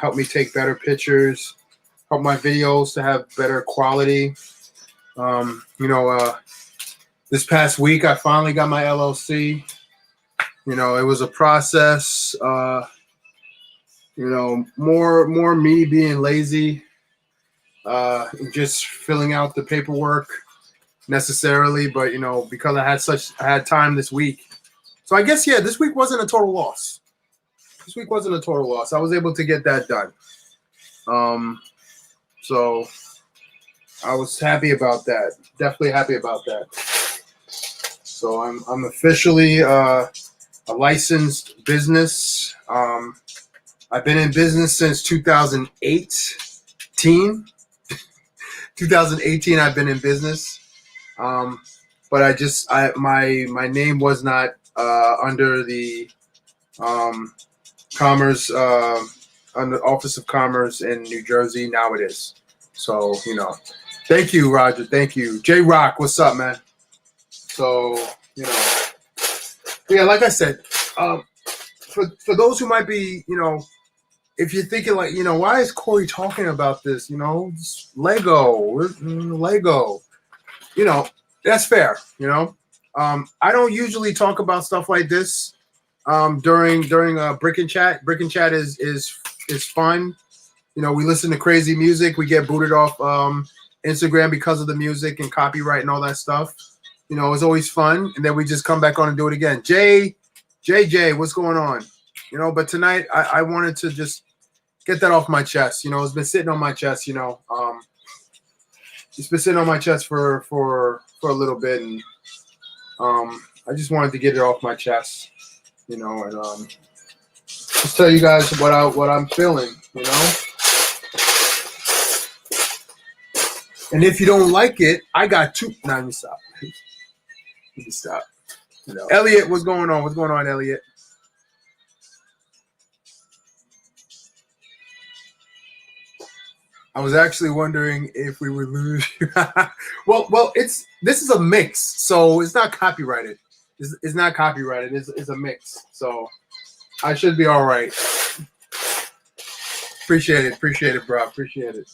[SPEAKER 1] help me take better pictures, help my videos to have better quality. You know, this past week I finally got my LLC. You know, it was a process. You know, more me being lazy, just filling out the paperwork necessarily. But you know, because I had time this week, so I guess yeah, this week wasn't a total loss. This week wasn't a total loss. I was able to get that done. So I was happy about that. Definitely happy about that. So I'm officially a licensed business. I've been in business since 2018. 2018, I've been in business. But my name was not under the Commerce, under Office of Commerce in New Jersey. Now it is. So you know, thank you, Roger. Thank you, J Rock. What's up, man? So you know, yeah, like I said, for those who might be, you know, if you're thinking like, you know, why is Corey talking about this? You know, Lego. You know, that's fair. You know, I don't usually talk about stuff like this during Brick and Chat. Brick and Chat is fun. You know, we listen to crazy music. We get booted off Instagram because of the music and copyright and all that stuff. You know, it's always fun. And then we just come back on and do it again. JJ, what's going on? You know, but tonight I wanted to just get that off my chest. You know, it's been sitting on my chest, you know. It's been sitting on my chest for a little bit, and I just wanted to get it off my chest, you know, and just tell you guys what I'm feeling, you know. And if you don't like it, I got two. Nah, let me stop. Let me stop. You know, Elliot, what's going on? What's going on, Elliot? I was actually wondering if we would lose. well, this is a mix, so it's not copyrighted. It's not copyrighted. It's a mix, so I should be all right. Appreciate it, bro. Appreciate it.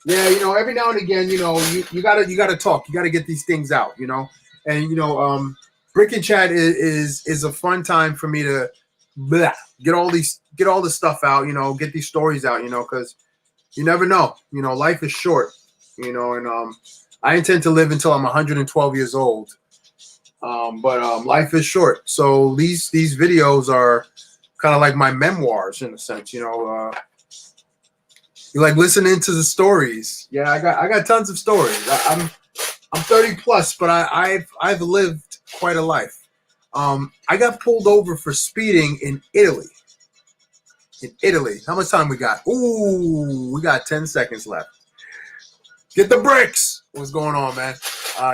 [SPEAKER 1] Yeah, you know, every now and again, you know, you gotta talk. You gotta get these things out, you know. And you know, Brick and Chat is a fun time for me to get all this stuff out, you know, get these stories out, you know, because you never know. You know, life is short, you know, and I intend to live until I'm 112 years old. But life is short. So these videos are kind of like my memoirs in a sense, you know. You like listening to the stories. Yeah, I got tons of stories. I'm 30 plus, but I've lived quite a life. I got pulled over for speeding in Italy. In Italy. How much time we got? Ooh, we got 10 seconds left. Get the bricks. What's going on, man?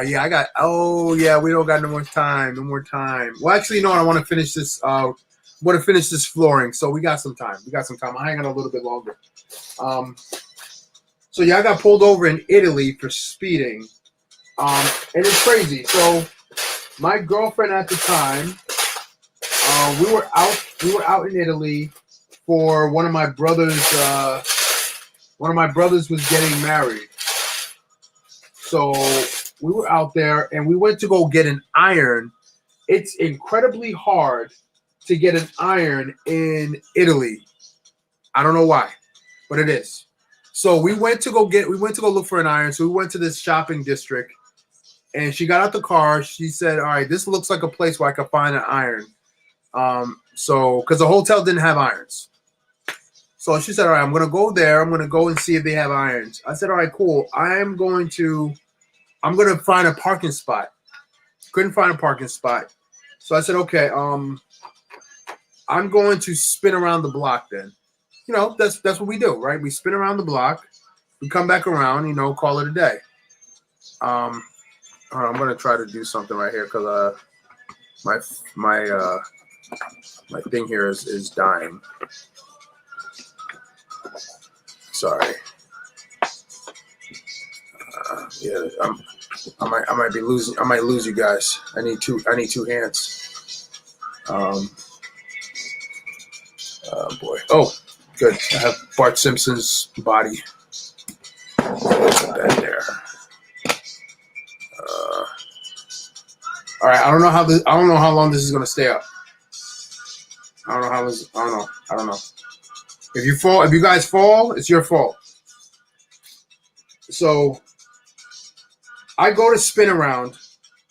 [SPEAKER 1] Yeah, we don't got no more time. No more time. Well, actually, no, I want to finish this. Want to finish this flooring, so we got some time. I'll hang on a little bit longer. So yeah, I got pulled over in Italy for speeding. And it's crazy. So my girlfriend at the time, we were out in Italy for one of my brothers. One of my brothers was getting married. So we were out there and we went to go get an iron. It's incredibly hard to get an iron in Italy. I don't know why, but it is. So we went to go look for an iron. So we went to this shopping district and she got out the car. She said, all right, this looks like a place where I could find an iron. So because the hotel didn't have irons. So she said, all right, I'm going to go there. I'm going to go and see if they have irons. I said, all right, cool. I'm going to find a parking spot. Couldn't find a parking spot. So I said, okay, I'm going to spin around the block then. You know, that's what we do, right? We spin around the block. We come back around, you know, call it a day. I'm gonna try to do something right here because my thing here is dying. Sorry. Yeah, I might be losing. I might lose you guys. I need two hands. Boy. Oh, good. I have Bart Simpson's body. Put that there. All right. I don't know how long this is gonna stay up. I don't know how this. I don't know. If you guys fall, it's your fault. So I go to spin around.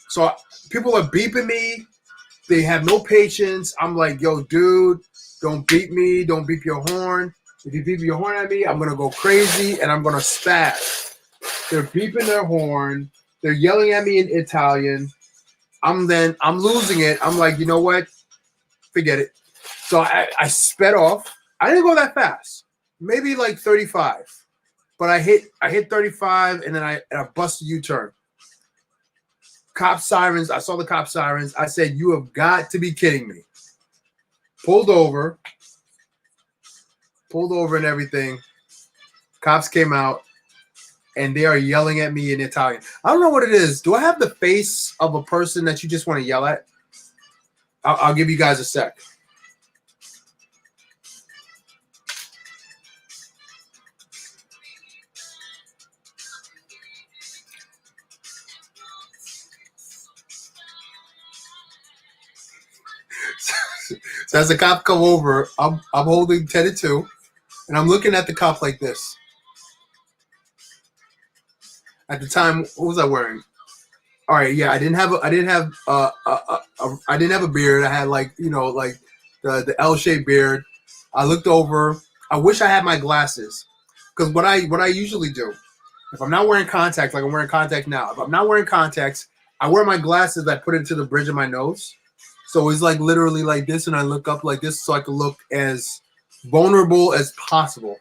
[SPEAKER 1] So people are beeping me. They have no patience. I'm like, yo, dude, don't beep me. Don't beep your horn. If you beep your horn at me, I'm gonna go crazy and I'm gonna spaz. They're beeping their horn. They're yelling at me in Italian. I'm losing it. I'm like, you know what? Forget it. So I sped off. I didn't go that fast. Maybe like 35. But I hit 35 and then I busted U-turn. Cop sirens. I saw the cop sirens. I said, you have got to be kidding me. Pulled over and everything. Cops came out and they are yelling at me in Italian. I don't know what it is. Do I have the face of a person that you just want to yell at? I'll give you guys a sec. So as the cop come over, I'm holding 10-2, and I'm looking at the cop like this. At the time, what was I wearing? All right, yeah, I didn't have a beard. I had like the L-shaped beard. I looked over. I wish I had my glasses, because what I usually do, if I'm not wearing contacts, like I'm wearing contacts now, if I'm not wearing contacts, I wear my glasses. I put it to the bridge of my nose. So it's like literally like this, and I look up like this so I can look as vulnerable as possible.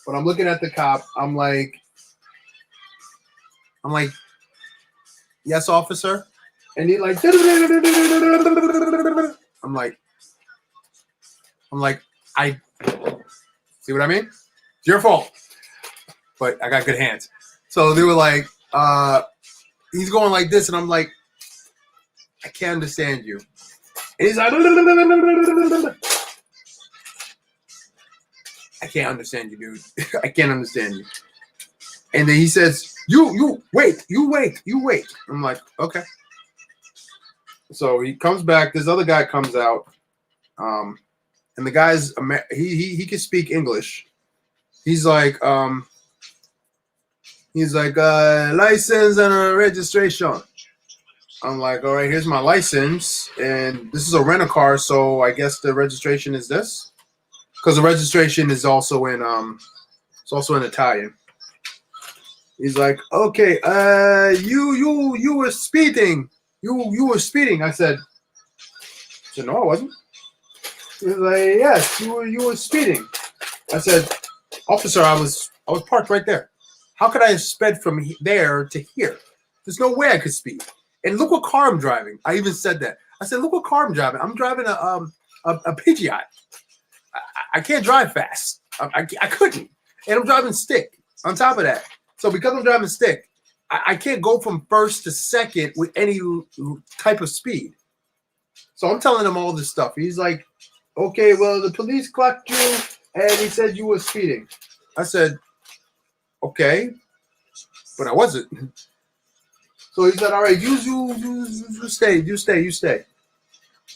[SPEAKER 1] But I'm looking at the cop. I'm like, yes, officer. And he like, I'm like, I see what I mean? It's your fault. But I got good hands. So they were like, he's going like this, and I'm like, I can't understand you. And he's like, I can't understand you, dude. I can't understand you. And then he says, you wait. I'm like, okay. So he comes back. This other guy comes out, and the guy's he can speak English. He's like license and a registration. I'm like, all right, here's my license, and this is a rent-a-car, so I guess the registration is this, because the registration is also in it's also in Italian. He's like, okay, you were speeding, you were speeding. I said, no, I wasn't. He's like, yes, you were speeding. I said, officer, I was parked right there. How could I have sped from there to here? There's no way I could speed. And look what car I'm driving. I even said that. I said, look what car I'm driving. I'm driving a Pidgeot. I can't drive fast. I couldn't. And I'm driving stick on top of that. So because I'm driving stick, I can't go from first to second with any type of speed. So I'm telling him all this stuff. He's like, okay, well, the police clocked you, and he said you were speeding. I said, okay, but I wasn't. So he said, all right, you stay.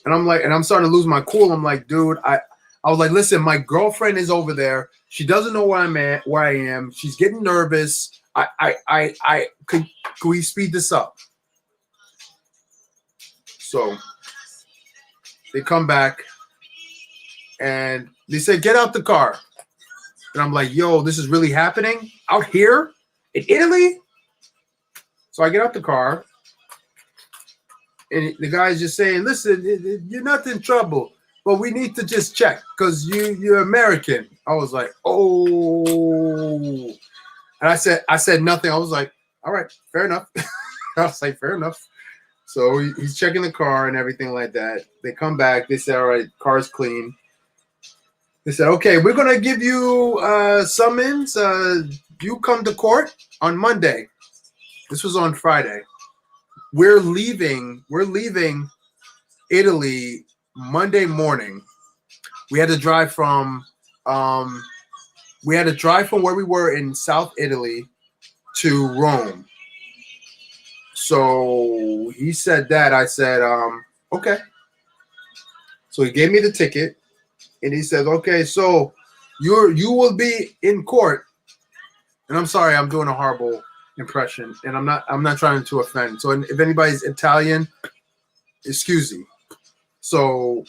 [SPEAKER 1] And I'm like, and I'm starting to lose my cool. I'm like, dude, I was like, listen, my girlfriend is over there. She doesn't know where I'm at, where I am. She's getting nervous. Could we speed this up? So they come back and they say, get out the car. And I'm like, yo, this is really happening out here in Italy? So I get out the car, and the guy's just saying, listen, you're not in trouble, but we need to just check because you're American. I was like, oh. And I said nothing. I was like, all right, fair enough. I was like, fair enough. So he's checking the car and everything like that. They come back. They say, all right, car's clean. They said, okay, we're going to give you summons. You come to court on Monday. This was on Friday. We're leaving Italy Monday morning. We had to drive from where we were in South Italy to Rome. So he said that. I said, okay. So he gave me the ticket, and he said, okay, so you will be in court. And I'm sorry, I'm doing a horrible impression, and I'm not trying to offend. So if anybody's Italian, excuse me. So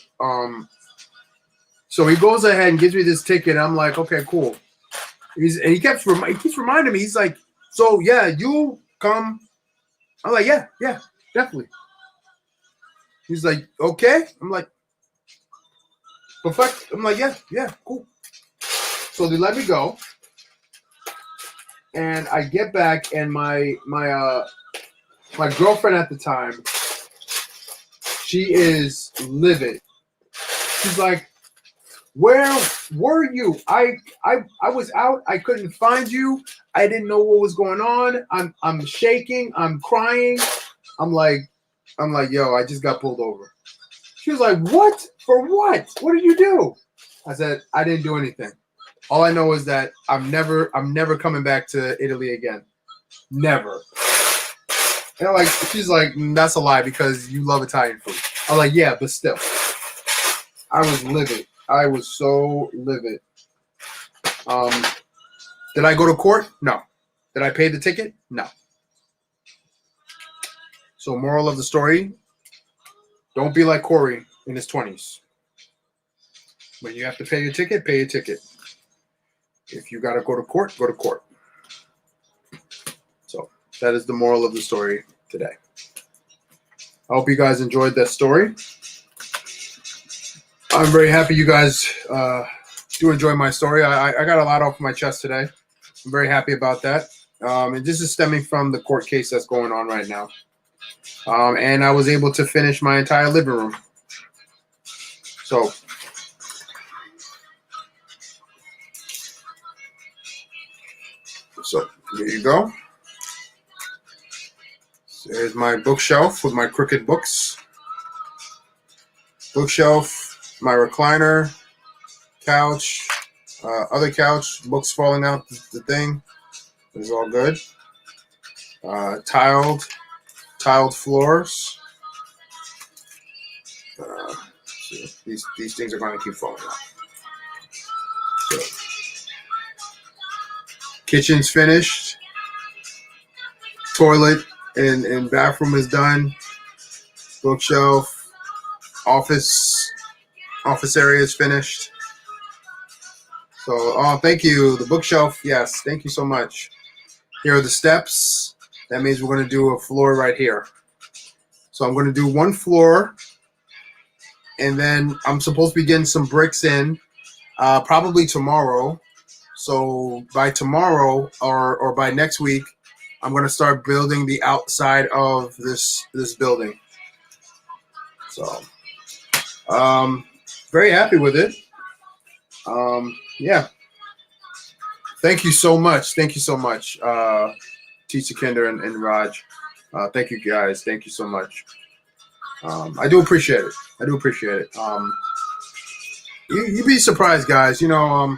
[SPEAKER 1] so he goes ahead and gives me this ticket. And I'm like, okay, cool. He keeps reminding me. He's like, so yeah, you come. I'm like, yeah, definitely. He's like, okay. I'm like, perfect. I'm like, yeah, cool. So they let me go, and I get back, and my girlfriend at the time, she is livid. She's like, where were you? I was out. I couldn't find you. I didn't know what was going on. I'm shaking. I'm crying. I'm like, yo, I just got pulled over. She was like, what? For what? What did you do? I said, I didn't do anything. All I know is that I'm never coming back to Italy again. Never. And she's like, that's a lie because you love Italian food. I was like, yeah, but still. I was livid. I was so livid. Did I go to court? No. Did I pay the ticket? No. So moral of the story, don't be like Corey in his 20s. When you have to pay your ticket, pay your ticket. If you got to go to court, go to court. So that is the moral of the story today. I hope you guys enjoyed that story. I'm very happy you guys do enjoy my story. I got a lot off my chest today. I'm very happy about that. And this is stemming from the court case that's going on right now. And I was able to finish my entire living room. So there you go. There's my bookshelf with my crooked books. Bookshelf, my recliner, couch, other couch, books falling out the thing. It's all good. Tiled floors. These things are going to keep falling out. So, kitchen's finished. Toilet and bathroom is done. Bookshelf, office area is finished. So, thank you. The bookshelf, yes, thank you so much. Here are the steps. That means we're going to do a floor right here. So I'm going to do one floor, and then I'm supposed to be getting some bricks in probably tomorrow. So by tomorrow or by next week, I'm going to start building the outside of this building. So very happy with it. Yeah. Thank you so much. Thank you so much, Teacher Kinder and Raj. Thank you guys. Thank you so much. I do appreciate it. You'd be surprised, guys. You know,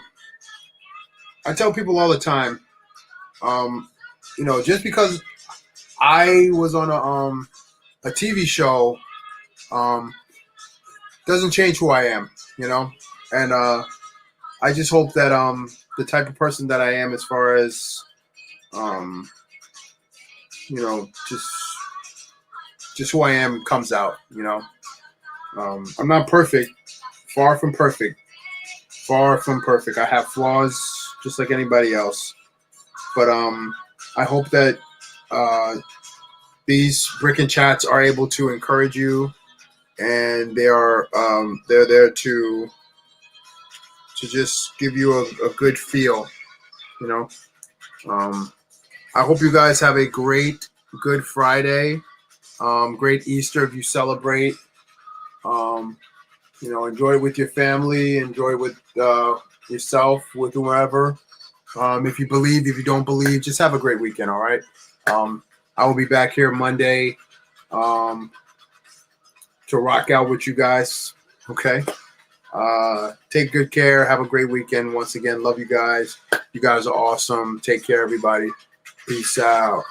[SPEAKER 1] I tell people all the time, you know, just because I was on a TV show, doesn't change who I am, you know? And I just hope that the type of person that I am as far as, you know, just who I am comes out, you know? I'm not perfect. Far from perfect. I have flaws just like anybody else. But I hope that these Brick and Chats are able to encourage you, and they're there to just give you a good feel, you know. I hope you guys have a great Good Friday. Great Easter if you celebrate. Um, enjoy it with your family. Enjoy it with yourself, with whoever. If you believe, if you don't believe, just have a great weekend. All right. I will be back here Monday to rock out with you guys. Okay. Take good care. Have a great weekend. Once again, love you guys. You guys are awesome. Take care, everybody. Peace out.